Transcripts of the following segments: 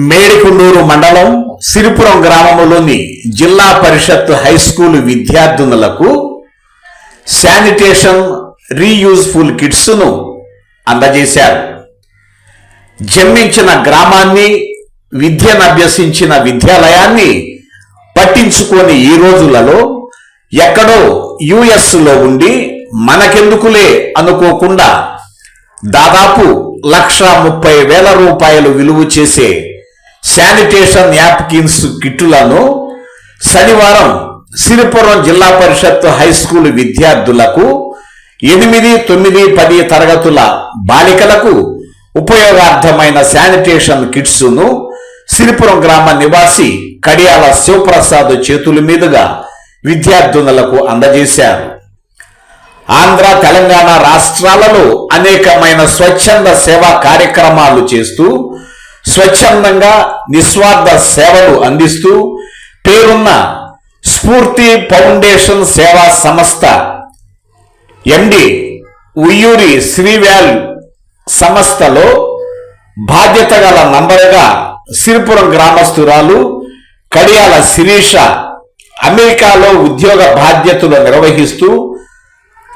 మేడికొండూరు మండలం సిరిపురం గ్రామంలోని జిల్లా పరిషత్ హై స్కూల్ విద్యార్థినులకు శానిటేషన్ రీయూజ్ఫుల్ కిట్స్ ను అందజేశారు. జన్మించిన గ్రామాన్ని, విద్యను అభ్యసించిన విద్యాలయాన్ని పట్టించుకొని ఈ రోజులలో ఎక్కడో యుఎస్ లో ఉండి మనకెందుకులే అనుకోకుండా దాదాపు 1,30,000 రూపాయలు విలువ చేసే శానిటేషన్ యాప్కిన్స్ కిట్టులను శనివారం సిరిపురం జిల్లా పరిషత్ హై స్కూల్ విద్యార్థులకు 8, 9, 10 తరగతుల బాలికలకు ఉపయోగార్థమైన శానిటేషన్ కిట్స్ ను సిరిపురం గ్రామ నివాసి కడియాల శివప్రసాద్ చేతుల మీదుగా విద్యార్థినులకు అందజేశారు. ఆంధ్ర, తెలంగాణ రాష్ట్రాలలో అనేకమైన స్వచ్ఛంద సేవా కార్యక్రమాలు చేస్తూ స్వచ్ఛందంగా నిస్వార్థ సేవలు అందిస్తూ పేరున్న స్ఫూర్తి ఫౌండేషన్ సేవా సంస్థ ఎండి ఉయ్యూరి శ్రీవేల్ సంస్థలో బాధ్యత గల నంబరుగా సిరిపురం గ్రామస్తురాలు కడియాల శిరీష అమెరికాలో ఉద్యోగ బాధ్యతలు నిర్వహిస్తూ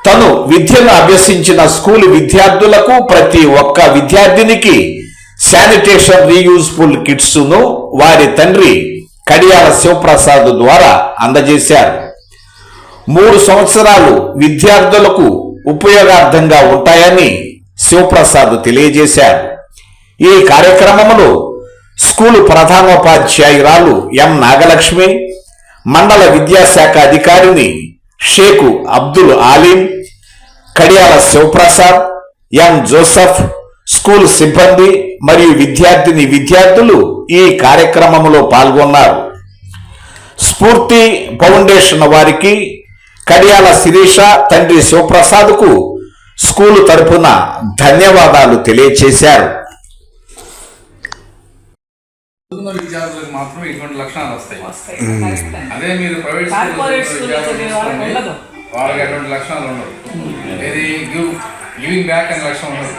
తను విద్యను అభ్యసించిన స్కూల్ విద్యార్థులకు ప్రతి ఒక్క విద్యార్థినికి శానిటేషన్ రీయూజ్ఫుల్ కిట్స్ ను వారి తండ్రి కడియాల శివప్రసాద్ ద్వారా అందజేశారు. 3 సంవత్సరాలు విద్యార్థులకు ఉపయోగార్థంగా ఉంటాయని శివప్రసాద్ తెలియజేశారు. ఈ కార్యక్రమంలో స్కూలు ప్రధానోపాధ్యాయురాలు ఎం నాగలక్ష్మి, మండల విద్యాశాఖ అధికారిని షేకు అబ్దుల్ ఆలీం, కడియాల శివప్రసాద్, ఎం జోసఫ్, స్కూల్ సిబ్బంది మరియు విద్యార్థులు ఈ కార్యక్రమంలో పాల్గొన్నారు. స్ఫూర్తి ఫౌండేషన్ వారికి కడియాల శిరీష తండ్రి శివప్రసాద్ కు స్కూలు తరపున ధన్యవాదాలు తెలియజేశారు. విద్యార్థులకు మాత్రం ఇటువంటి లక్షణాలు వస్తాయి. అదే మీరు ప్రైవేట్ వాళ్ళకి అటువంటి లక్షణాలు ఉండవు. ఇది గివింగ్ బ్యాక్ అనే లక్షణం ఉండదు.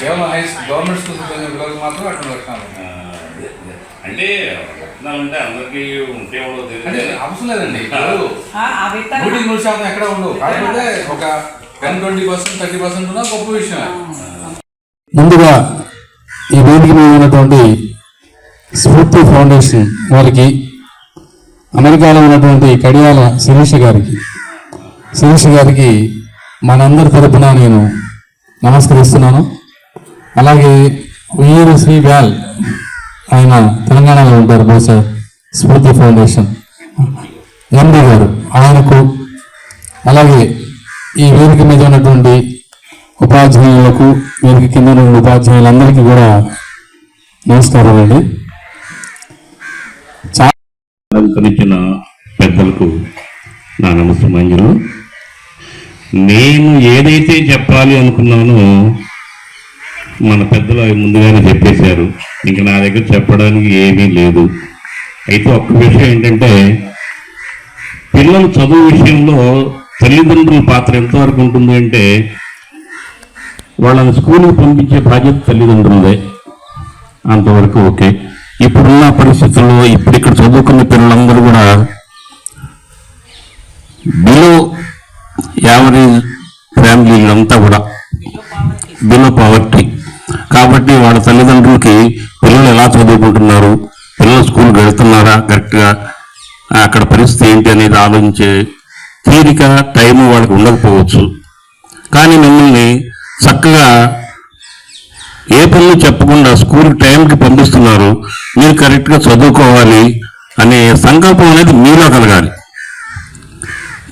కేవలం గవర్నమెంట్ స్కూల్స్ పిల్లలకు మాత్రం అటువంటి లక్షణాలు అంటే లక్షణాలు ఉంటే అందరికీ ఉంటే అంటే అవసరం లేదండి. ఇప్పుడు 100% ఎక్కడ ఉండవు. కాకపోతే ఒక 10-20%, 30% ఉన్నా గొప్ప విషయం. ముందుగా ఈ వేదిక మీద ఉన్నటువంటి స్ఫూర్తి ఫౌండేషన్ వారికి, అమెరికాలో ఉన్నటువంటి కడియాల శిరీష గారికి మనందరి తరపున నేను నమస్కరిస్తున్నాను. అలాగే ఉయ్యూరు శ్రీ వ్యాల్, ఆయన తెలంగాణలో ఉంటారు బహుశా, స్ఫూర్తి ఫౌండేషన్ ఎండి గారు, ఆయనకు, అలాగే ఈ వేదిక మీద ఉన్నటువంటి ఉపాధ్యాయులకు, వేదిక కింద ఉన్న ఉపాధ్యాయులందరికీ కూడా నమస్కారం అండి. అలంకరించిన పెద్దలకు నా నమస్కారం. నేను ఏదైతే చెప్పాలి అనుకున్నానో మన పెద్దలు ముందుగానే చెప్పేశారు. ఇంకా నా దగ్గర చెప్పడానికి ఏమీ లేదు. అయితే ఒక్క విషయం ఏంటంటే, పిల్లలు చదువు విషయంలో తల్లిదండ్రుల పాత్ర ఎంతవరకు ఉంటుంది అంటే, వాళ్ళని స్కూల్కి పంపించే బాధ్యత తల్లిదండ్రులదే. అంతవరకు ఓకే. ఇప్పుడున్న పరిస్థితుల్లో ఇప్పుడు ఇక్కడ చదువుకున్న పిల్లలందరూ కూడా బిలో యావరేజ్ ఫ్యామిలీలంతా కూడా బిలో పావర్టీ. కాబట్టి వాళ్ళ తల్లిదండ్రులకి పిల్లలు ఎలా చదువుకుంటున్నారు, పిల్లలు స్కూల్కి వెళ్తున్నారా కరెక్ట్గా, అక్కడ పరిస్థితి ఏంటి అనేది ఆలోచించే తీరిక, టైము వాళ్ళకి ఉండకపోవచ్చు. కానీ మిమ్మల్ని చక్కగా ఏ పనులు చెప్పకుండా స్కూల్ టైంకి పంపిస్తున్నారు. మీరు కరెక్ట్గా చదువుకోవాలి అనే సంకల్పం అనేది మీలో కలగాలి.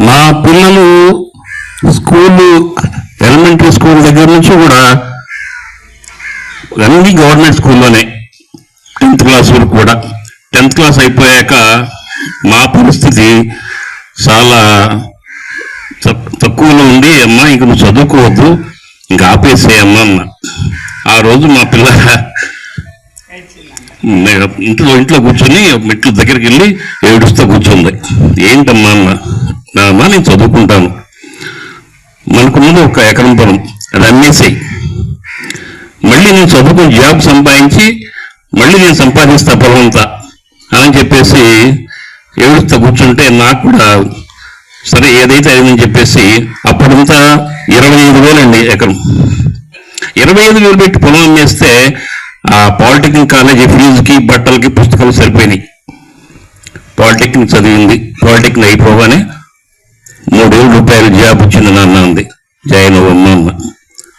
మా పిల్లలు స్కూలు, ఎలిమెంటరీ స్కూల్ దగ్గర నుంచి కూడా అన్ని గవర్నమెంట్ స్కూల్లోనే, 10th క్లాస్ వరకు కూడా. 10th క్లాస్ అయిపోయాక మా పరిస్థితి చాలా తక్కువలో ఉంది. అమ్మా ఇంక నువ్వు చదువుకోవద్దు, ఇంకా ఆపేసేయమ్మా అన్న. ఆ రోజు మా పిల్ల ఇంట్లో కూర్చొని మెట్ల దగ్గరికి వెళ్ళి ఏడుస్తూ కూర్చుంది. ఏంటమ్మా అన్న, నాన్న నేను చదువుకుంటాను, మనకున్నది 1 ఎకరం పొలం, అది అమ్మేసేయి, మళ్ళీ నేను చదువుకుని జాబ్ సంపాదించి మళ్ళీ నేను సంపాదిస్తా పొలం అంతా అని చెప్పేసి ఏడుస్తా కూర్చుంటే నాకు కూడా సరే ఏదైతే అయిందని చెప్పేసి అప్పుడంతా 25,000 అండి ఎకరం. 25,000 పెట్టి పొలం అమ్మేస్తే ఆ పాలిటెక్నిక్ కాలేజీ ఫీజుకి బట్టలకి పుస్తకాలు సరిపోయినాయి. పాలిటెక్నిక్ చదివింది, పాలిటెక్నిక్ అయిపోగానే 3,000 రూపాయలు జాబ్ వచ్చింది నాన్న ఉంది, జాయిన్ అవ్వమ్మ అన్న.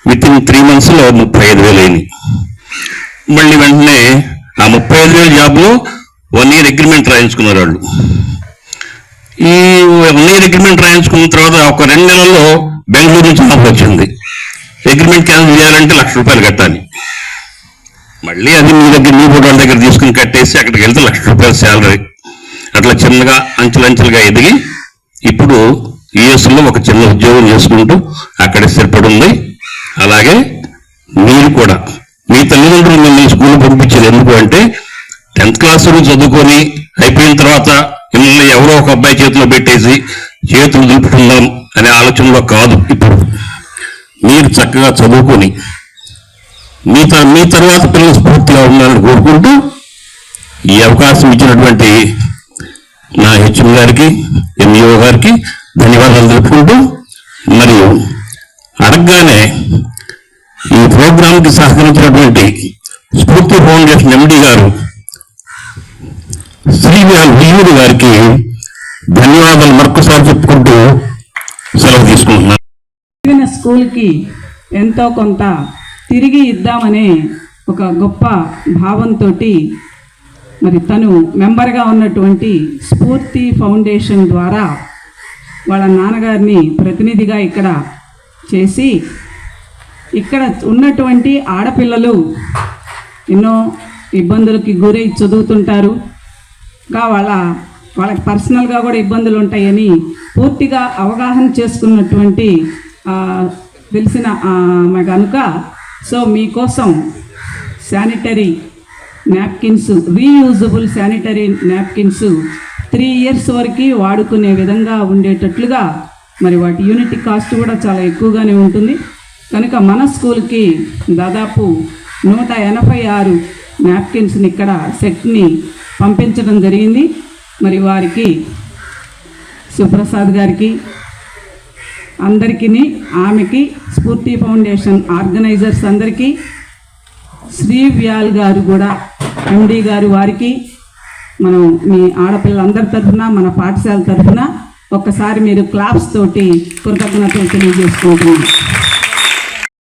విత్ ఇన్ 3 monthsలో 35,000 అయినాయి. మళ్ళీ వెంటనే ఆ 35,000 జాబ్లో 1 year అగ్రిమెంట్ రాయించుకున్నారు వాళ్ళు. ఈ 1 year అగ్రిమెంట్ రాయించుకున్న తర్వాత ఒక 2 నెలల్లో బెంగళూరు నుంచి ఆఫర్ వచ్చింది. అగ్రిమెంట్ క్యాన్సిల్ చేయాలంటే 1,00,000 రూపాయలు కట్టాలి. మళ్ళీ అది మీ ఫోటోల దగ్గర తీసుకుని కట్టేసి అక్కడికి వెళ్తే 1,00,000 రూపాయల శాలరీ. అట్లా చిన్నగా అంచెలంచెలుగా ఎదిగి ఇప్పుడు యుఎస్లో ఒక చిన్న ఉద్యోగం చేసుకుంటూ అక్కడే స్థిరపడి ఉంది. అలాగే మీరు కూడా మీ తల్లిదండ్రులు మిమ్మల్ని స్కూల్ పంపించేది ఎందుకు అంటే 10th క్లాస్ వరకు చదువుకొని అయిపోయిన తర్వాత మిమ్మల్ని ఎవరో ఒక అబ్బాయి చేతిలో పెట్టేసి చేతులు దులుపుకుందాం అనే ఆలోచనలో కాదు. ఇప్పుడు మీరు చక్కగా చదువుకొని మీ తర్వాత పిల్లలు స్ఫూర్తిగా ఉండాలని కోరుకుంటూ ఈ అవకాశం ఇచ్చినటువంటి నా హెచ్ఎం గారికి, ఎంఈఓ గారికి ధన్యవాదాలు తెలుపుకుంటూ, మరియు అడగగానే ఈ ప్రోగ్రాంకి సహకరించినటువంటి స్ఫూర్తి ఫౌండేషన్ ఎండి గారు శ్రీవ్యాల్ వియ్యూరు గారికి ధన్యవాదాలు మరొకసారి చెప్పుకుంటూ సెలవు తీసుకుంటున్నాను. స్కూల్కి ఎంతో కొంత తిరిగి ఇద్దామనే ఒక గొప్ప భావంతో మరి తను మెంబర్గా ఉన్నటువంటి స్ఫూర్తి ఫౌండేషన్ ద్వారా వాళ్ళ నాన్నగారిని ప్రతినిధిగా ఇక్కడ చేసి ఇక్కడ ఉన్నటువంటి ఆడపిల్లలు ఎన్నో ఇబ్బందులకి గురై చదువుతుంటారు. వాళ్ళకి పర్సనల్గా కూడా ఇబ్బందులు ఉంటాయని పూర్తిగా అవగాహన చేసుకున్నటువంటి తెలిసిన కనుక సో మీకోసం sanitary napkins, reusable sanitary napkins 3 years వరకు వాడుకునే విధంగా ఉండేటట్లుగా మరి వాటి యూనిట్ కాస్ట్ కూడా చాలా ఎక్కువగానే ఉంటుంది కనుక మన స్కూల్కి దాదాపు 186 నాప్కిన్స్ని ఇక్కడ సెట్ని పంపించడం జరిగింది. మరి వారికి సుప్రసాద్ గారికి అందరికీ, ఆమెకి, స్ఫూర్తి ఫౌండేషన్ ఆర్గనైజర్స్ అందరికీ, శ్రీవ్యాల్ గారు కూడా ఎండి గారు వారికి మనం మీ ఆడపిల్లలందరి తరఫున మన పాఠశాల తరఫున ఒక్కసారి మీరు క్లాప్స్ తోటి కృతజ్ఞతలు తెలియజేసుకుంటున్నాం.